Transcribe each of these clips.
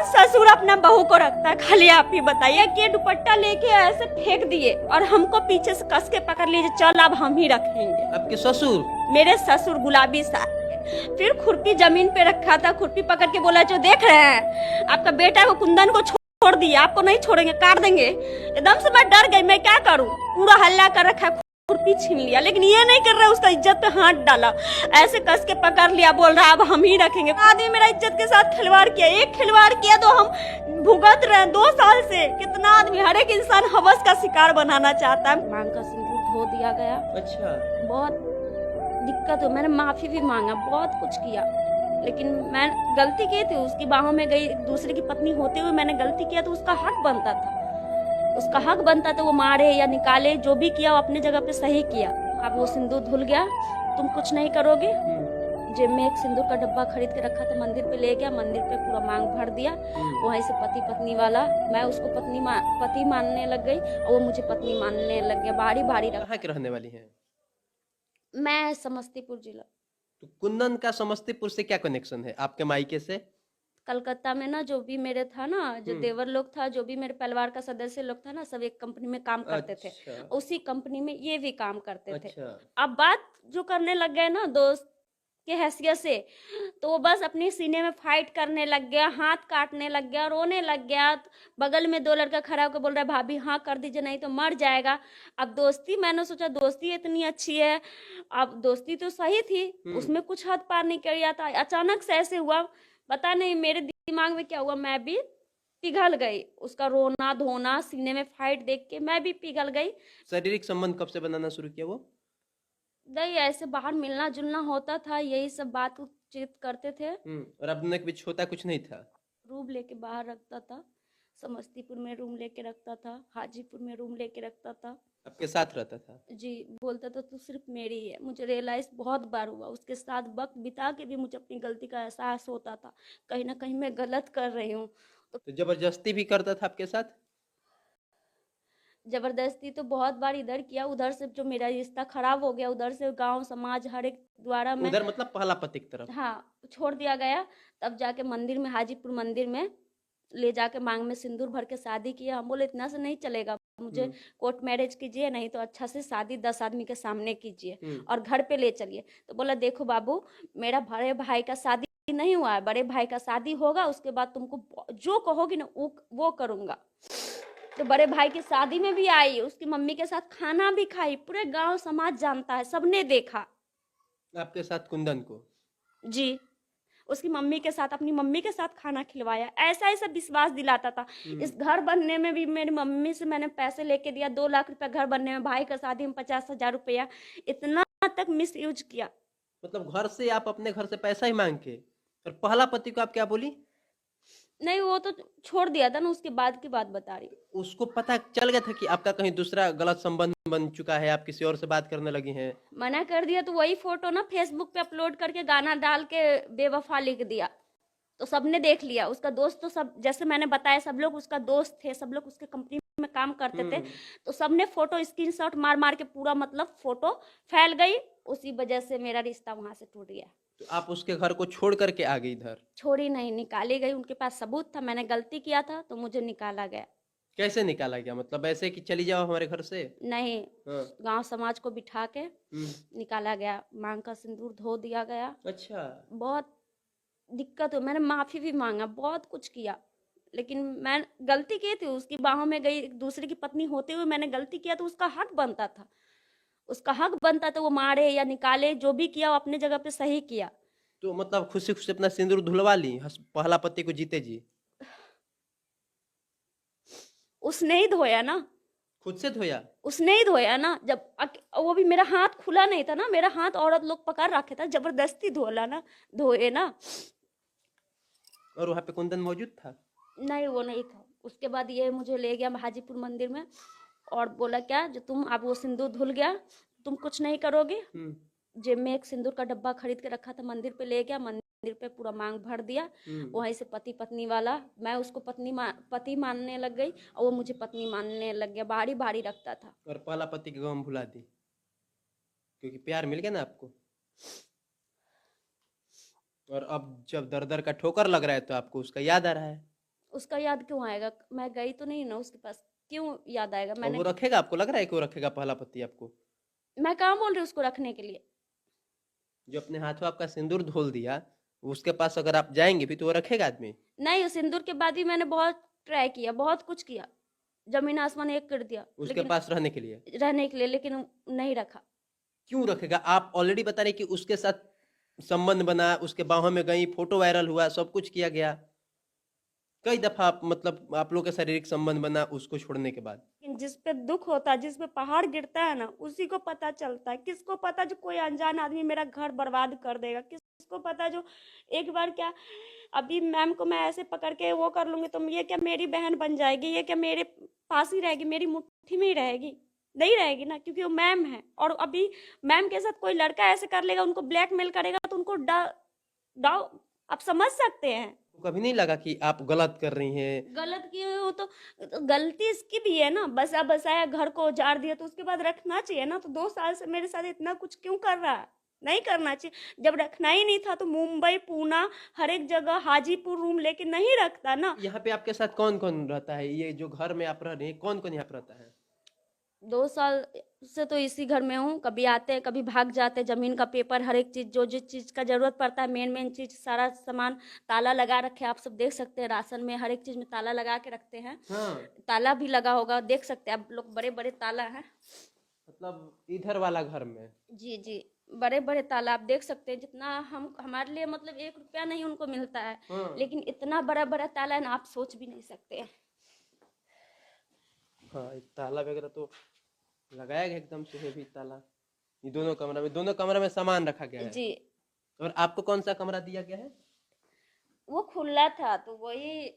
ससुर अपना बहू को रखता है, खाली आप ही बताइए कि ये दुपट्टा लेके ऐसे फेंक दिए और हमको पीछे से कस के पकड़ लीजिए, चल अब हम ही रखेंगे। आपके ससुर? मेरे ससुर गुलाबी सा। फिर खुरपी जमीन पे रखा था, खुरपी पकड़ के बोला जो देख रहे हैं आपका बेटा को कुंदन को छोड़ दिया, आपको नहीं छोड़ेंगे, काट देंगे। एकदम से मैं डर गई, मैं क्या करूं, पूरा हल्ला कर रखा, खुरपी छीन लिया, लेकिन ये नहीं कर रहा, उसका इज्जत पे हाथ डाला, ऐसे कस के पकड़ लिया, बोल रहा अब हम ही रखेंगे। आदमी मेरा इज्जत के साथ खिलवाड़ किया, एक खिलवाड़ किया तो हम भुगत रहे हैं 2 साल से। कितना आदमी, हर एक इंसान हवस का शिकार बनाना चाहता है। मांग का सिंदूर धो दिया गया। अच्छा, बहुत दिक्कत हो, मैंने माफी भी मांगा, बहुत कुछ किया, लेकिन मैं गलती की थी, उसकी बाहों में गई, दूसरे की पत्नी होते हुए मैंने गलती किया तो उसका हक बनता था, उसका हक बनता था वो मारे या निकाले, जो भी किया वो अपने जगह पे सही किया। अब वो सिंदूर धुल गया, तुम कुछ नहीं करोगे। जेब में एक सिंदूर का डब्बा खरीद के रखा था, मंदिर पे ले गया, मंदिर पे पूरा मांग भर दिया। वहीं से पति पत्नी वाला, मैं उसको पति मानने लग गई और वो मुझे पत्नी मानने लग गया, भारी भारी रखा। कहाँ के रहने वाली हैं? मैं समस्तीपुर जिला। तो कुंदन का समस्तीपुर से क्या कनेक्शन है आपके मायके से? कलकत्ता में ना जो भी मेरे था ना, जो देवर लोग था, जो भी मेरे परिवार का सदस्य लोग था ना, सब एक कंपनी में काम करते थे, अच्छा, उसी कंपनी में ये भी काम करते थे। अच्छा। अब बात जो करने लग गए ना दोस्त के हैसियत से, तो वो बस अपने सीने में फाइट करने लग गया, हाथ काटने लग गया, रोने लग गया। बगल में 2 लड़का खड़ा होकर बोल रहा है भाभी हाँ कर दीजिए नहीं तो मर जाएगा। अब दोस्ती, मैंने सोचा दोस्ती इतनी अच्छी है, अब दोस्ती तो सही थी, उसमें कुछ हद पार नहीं किया था, अचानक से ऐसे हुआ, पता नहीं मेरे दिमाग में क्या हुआ, मैं भी पिघल गई। उसका रोना धोना, सीने में फाइट देख के मैं भी पिघल गई। शारीरिक संबंध कब से बनाना शुरू किया वो? नहीं, ऐसे बाहर मिलना जुलना होता था, यही सब बात चित करते थे। और आपने के बीच होता कुछ नहीं था? रूम लेके बाहर रखता था, समस्तीपुर में रूम लेके रखता था, हाजीपुर में रूम लेके रखता था। आपके साथ रहता था? जी, बोलता था तू सिर्फ मेरी ही है। मुझे रियलाइज बहुत बार हुआ, उसके साथ वक्त बिता के भी मुझे अपनी गलती का एहसास होता था, कहीं ना कहीं मैं गलत कर रही हूँ। तो जबरदस्ती भी करता था आपके साथ? जबरदस्ती तो बहुत बार इधर किया, उधर से जो मेरा रिश्ता खराब हो गया, उधर से गांव समाज हर एक द्वारा मैं, उधर मतलब पहला पति की तरफ? हाँ, छोड़ दिया गया। तब जाके मंदिर में, हाजीपुर मंदिर में ले जाके मांग में सिंदूर भर के शादी किया। हम बोले इतना से नहीं चलेगा, मुझे कोर्ट मैरिज कीजिए, नहीं तो अच्छा से शादी 10 आदमी के सामने कीजिए और घर पे ले चलिए। तो बोला देखो बाबू, मेरा बड़े भाई का शादी नहीं हुआ है, बड़े भाई का शादी होगा, उसके बाद तुमको जो कहोगी ना वो करूंगा। तो बड़े भाई की शादी में भी आई, उसकी मम्मी के साथ खाना भी खाई, पूरे गांव समाज जानता है, सबने देखा। आपके साथ कुंदन को? जी, उसकी मम्मी के साथ, अपनी मम्मी के साथ खाना खिलवाया, ऐसा ऐसा विश्वास दिलाता था। इस घर बनने में भी मेरी मम्मी से मैंने पैसे लेके दिया, 2 लाख रुपया घर बनने में, भाई का शादी में 50,000 रुपया, इतना तक मिस यूज किया। मतलब घर से, आप अपने घर से पैसा ही मांग के? और पहला पति को आप क्या बोली? नहीं, वो तो छोड़ दिया था ना, उसके बाद की बात बता रही। उसको पता चल गया था कि आपका कहीं दूसरा गलत संबंध बन चुका है, आप किसी और से बात करने लगी हैं? मना कर दिया तो वही फोटो ना फेसबुक पे अपलोड करके गाना डाल के बेवफा लिख दिया, तो सबने देख लिया। उसका दोस्त तो सब, जैसे मैंने बताया, सब लोग उसका दोस्त थे, सब लोग उसके कंपनी में काम करते थे, तो सबने फोटो स्क्रीनशॉट मार मार के पूरा, मतलब फोटो फैल गई, उसी वजह से मेरा रिश्ता वहां से टूट गया। तो आप उसके घर को छोड़ करके आ गई इधर? छोड़ी नहीं, निकाली गई। उनके पास सबूत था, मैंने गलती किया था तो मुझे निकाला गया। कैसे निकाला गया? मतलब ऐसे कि चली जाओ हमारे घर से? नहीं, हाँ। गांव समाज को बिठा के निकाला गया, मांग का सिंदूर धो दिया गया। अच्छा। बहुत दिक्कत हो, मैंने माफी भी मांगा, बहुत कुछ किया, लेकिन मैं गलती की थी, उसकी बाहों में गई, दूसरे की पत्नी होते हुए मैंने गलती किया तो उसका हक बनता था, उसका हक बनता था, वो मारे या निकाले, जो भी किया वो अपने जगह पे सही किया। तो मतलब खुशी खुशी अपना सिंदूर धुलवा ली पहला पति को जीते जी? उसने ही धोया ना, खुद से धोया? उसने ही धोया ना, जब वो भी मेरा हाथ खुला नहीं था ना, मेरा हाथ औरत लोग पकड़ रखे था, जबरदस्ती धोला ना, धोए ना। और वहां पे कुंदन मौजूद था? नहीं, वो नहीं था। उसके बाद ये मुझे ले गया हाजीपुर मंदिर में और बोला क्या, जो तुम, अब वो सिंदूर धुल गया, तुम कुछ नहीं करोगे। जेब में एक सिंदूर का डब्बा खरीद के रखा था, मंदिर पे ले गया, मंदिर पे पूरा मांग भर दिया। वहीं से पति पत्नी वाला, मैं उसको पति मानने लग गई और वो मुझे पत्नी मानने लग गया, भारी भारी रखता था। और पहला पति की गम भुला दी क्योंकि प्यार मिल गया ना आपको? और अब जब दर दर का ठोकर लग रहा है तो आपको उसका याद आ रहा है? उसका याद क्यों आएगा? मैं गई तो नहीं ना उसके पास, क्यों याद आएगा? और मैंने वो रखेगा? आपको लग रहा है कि वो रखेगा पहला पति आपको? मैं कहाँ बोल रही हूँ उसको रखने के लिए। जो अपने हाथों आपका सिंदूर घोल दिया, उसके पास अगर आप जाएंगे भी तो वो रखेगा आदमी? नहीं, उस सिंदूर के बाद ही मैंने बहुत ट्राई किया, बहुत कुछ किया, जमीन आसमान एक कर दिया, उसके लेकिन पास रहने के लिए? रहने के लिए, लेकिन नहीं रखा। क्यों रखेगा? आप ऑलरेडी बता रहे कि उसके साथ संबंध बना, उसके बाहों में गई, फोटो वायरल हुआ, सब कुछ किया गया। कई दफा मतलब आप लोग का शारीरिक संबंध बना उसको छोड़ने के बाद। लेकिन जिस पे दुख होता है, जिस पे पहाड़ गिरता है ना, उसी को पता चलता है। किसको पता जो कोई अनजान आदमी मेरा घर बर्बाद कर देगा? किसको पता जो एक बार क्या, अभी मैम को मैं ऐसे पकड़ के वो कर लूंगी तो ये क्या मेरी बहन बन जाएगी? ये क्या मेरे पास ही रहेगी, मेरी मुट्ठी में ही रहेगी? नहीं रहेगी ना, क्योंकि वो मैम है। और अभी मैम के साथ कोई लड़का ऐसे कर लेगा, उनको ब्लैकमेल करेगा, तो उनको डाउ आप समझ सकते हैं। तो कभी नहीं लगा कि आप गलत कर रही हैं? गलत किए हो तो गलती इसकी भी है ना, बसा बसाया घर को उजाड़ दिया, तो उसके बाद रखना चाहिए ना। तो 2 साल से मेरे साथ इतना कुछ क्यों कर रहा है? नहीं करना चाहिए। जब रखना ही नहीं था तो मुंबई, पूना, हर एक जगह हाजीपुर रूम लेके नहीं रखता ना। यहाँ पे आपके साथ कौन कौन रहता है? ये जो घर में आप रह रहे हैं, कौन कौन यहाँ पे रहता है? 2 साल से तो इसी घर में हूँ। कभी आते हैं, कभी भाग जाते हैं। जमीन का पेपर, हर एक चीज, जो जिस चीज का जरूरत पड़ता है, मेन मेन चीज, सारा सामान ताला लगा रखे हैं। आप सब देख सकते हैं, राशन में हर एक चीज में ताला लगा के रखते हैं। हाँ, ताला भी लगा होगा, देख सकते हैं आप लोग, बड़े बड़े ताला है। मतलब इधर वाला घर में? जी जी, बड़े बड़े ताला आप देख सकते हैं। जितना हम हमारे लिए मतलब 1 रुपया नहीं उनको मिलता है, हाँ, लेकिन इतना बड़ा बड़ा ताला है ना, आप सोच भी नहीं सकते। हाँ, एक ताला वगैरह तो लगाया गया, एकदम से हेवी ताला। ये दोनों कमरा में सामान रखा गया है। जी, और आपको कौन सा कमरा दिया गया है? वो खुला था तो वही।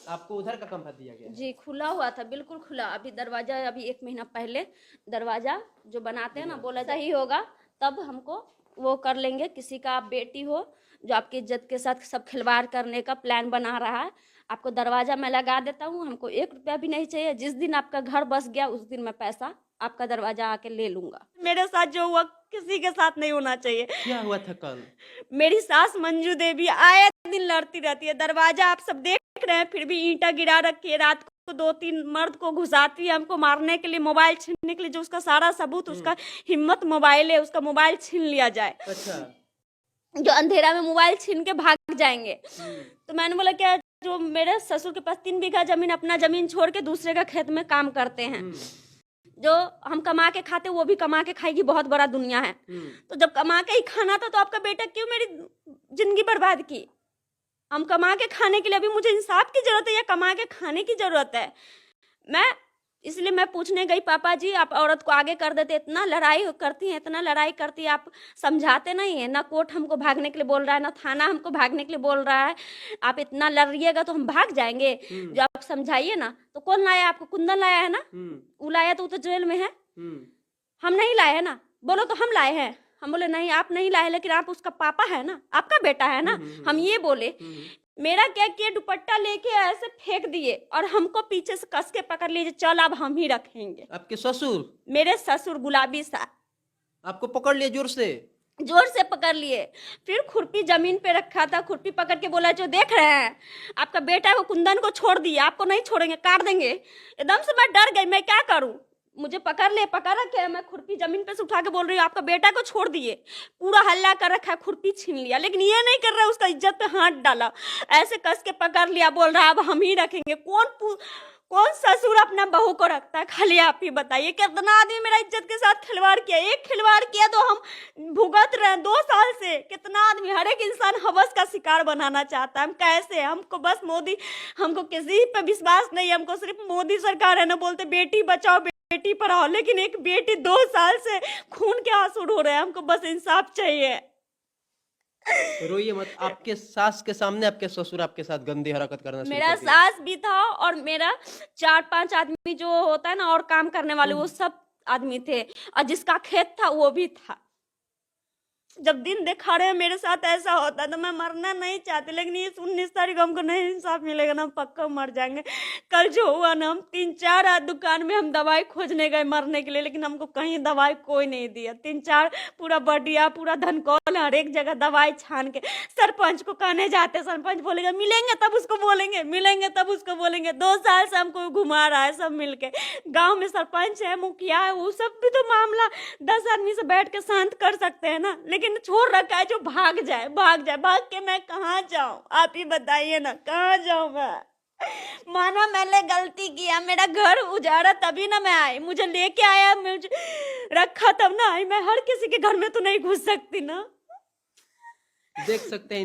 आपको उधर का कमरा दिया गया है? जी, खुला हुआ था, बिल्कुल खुला। अभी दरवाजा, अभी 1 महीना पहले दरवाजा जो बनाते हैं ना, बोला था ही होगा, तब हमको वो कर लेंगे। किसी का आप बेटी हो जो आपकी इज्जत के साथ सब खिलवाड़ करने का प्लान बना रहा है, आपको दरवाजा मैं लगा देता हूँ। हमको 1 रुपया भी नहीं चाहिए। जिस दिन आपका घर बस गया, उस दिन मैं पैसा आपका दरवाजा आके ले लूंगा। मेरे साथ जो हुआ किसी के साथ नहीं होना चाहिए। क्या हुआ था कल? मेरी सास मंजू देवी आए दिन लड़ती रहती है। दरवाजा आप सब देख रहे हैं, फिर भी ईंटा गिरा रखी है। रात को 2-3 मर्द को घुसाती है हमको मारने के लिए, मोबाइल छीनने के लिए। जो उसका सारा सबूत, उसका हिम्मत मोबाइल है, उसका मोबाइल छीन लिया जाए। अच्छा। जो अंधेरा में मोबाइल छीन के भाग जाएंगे। तो मैंने बोला क्या, जो मेरे ससुर के पास 3 बीघा जमीन, अपना जमीन छोड़ के दूसरे का खेत में काम करते हैं। जो हम कमा के खाते, वो भी कमा के खाएगी, बहुत बड़ा दुनिया है। तो जब कमा के ही खाना था, तो आपका बेटा क्यों मेरी जिंदगी बर्बाद की? हम कमा के खाने के लिए, अभी मुझे इंसाफ की जरूरत है या कमा के खाने की जरूरत है? इसलिए मैं पूछने गई, पापा जी आप औरत को आगे कर देते, इतना लड़ाई करती हैं, इतना लड़ाई करती है, आप समझाते नहीं है ना। कोर्ट हमको भागने के लिए बोल रहा है, ना थाना हमको भागने के लिए बोल रहा है। आप इतना लड़ रहिएगा तो हम भाग जाएंगे? जो आप समझाइए ना। तो कौन लाया आपको? कुंदन लाया है ना, वो लाया, तो वो तो जेल में है। हम नहीं लाए है ना, बोलो तो हम लाए हैं। हम बोले नहीं, आप नहीं लाए, लेकिन आप उसका पापा है ना, आपका बेटा है ना। हम ये बोले। मेरा क्या किया, दुपट्टा लेके ऐसे फेंक दिए और हमको पीछे से कस के पकड़ लीजिए, चल अब हम ही रखेंगे। आपके ससुर? मेरे ससुर गुलाबी सा आपको पकड़ लिए जोर से? जोर से पकड़ लिए। फिर खुरपी जमीन पे रखा था, खुरपी पकड़ के बोला, जो देख रहे हैं आपका बेटा को, कुंदन को छोड़ दिए, आपको नहीं छोड़ेंगे, काट देंगे। एकदम से मैं डर गई, मैं क्या करूं? मुझे पकड़ रखे हैं। मैं खुरपी जमीन पे से उठा के बोल रही हूँ, आपका बेटा को छोड़ दिए। पूरा हल्ला कर रखा है, खुरपी छीन लिया, लेकिन ये नहीं कर रहा, उसका इज्जत पे हाथ डाला, ऐसे कस के पकड़ लिया, बोल रहा अब हम ही रखेंगे। कौन ससुर अपना बहू को रखता है? खाली आप ही बताइए। कितना आदमी मेरा इज्जत के साथ खिलवाड़ किया। एक खिलवाड़ किया तो हम भुगत रहे 2 साल से। कितना आदमी, हर एक इंसान हवस का शिकार बनाना चाहता है। हम कैसे? हमको बस मोदी, हमको किसी पे विश्वास नहीं है। हमको सिर्फ मोदी सरकार है ना, बोलते बेटी बचाओ बेटी पढ़ाओ, लेकिन एक बेटी 2 साल से खून के आंसू रो रहे हैं। हमको बस इंसाफ चाहिए। रोइए मत। आपके सास के सामने आपके ससुर आपके साथ गंदी हरकत करना शुरू मेरा कर दिए? सास भी था और मेरा 4-5 आदमी जो होता है ना, और काम करने वाले, वो सब आदमी थे, और जिसका खेत था वो भी था। जब दिन दिखाड़े मेरे साथ ऐसा होता है तो मैं मरना नहीं चाहती, लेकिन इस 19 तारीख हमको नहीं इंसाफ मिलेगा ना, हम पक्का मर जाएंगे। कल जो हुआ ना, हम 3-4 दुकान में हम दवाई खोजने गए मरने के लिए, लेकिन हमको कहीं दवाई कोई नहीं दिया। 3-4 पूरा बडिया पूरा धनकौल हर एक जगह दवाई छान के सरपंच को कहने जाते, सरपंच बोलेगा मिलेंगे तब उसको बोलेंगे, मिलेंगे तब उसको बोलेंगे। 2 साल से हमको घुमा रहा है सब मिलके। गांव में सरपंच है, मुखिया है, वो सब भी तो मामला 10 आदमी से बैठ के शांत कर सकते हैं ना, लेकिन छोड़ रखा है जो भाग जाए, भाग जाए। भाग के मैं कहाँ जाऊं, आप ही बताइए ना, कहाँ जाऊं मैं। माना मैंने गलती किया, मेरा घर उजाड़ा तभी ना मैं आई, मुझे लेके आया, मुझे रखा तब ना आई। मैं हर किसी के घर में तो नहीं घुस सकती ना। देख सकते हैं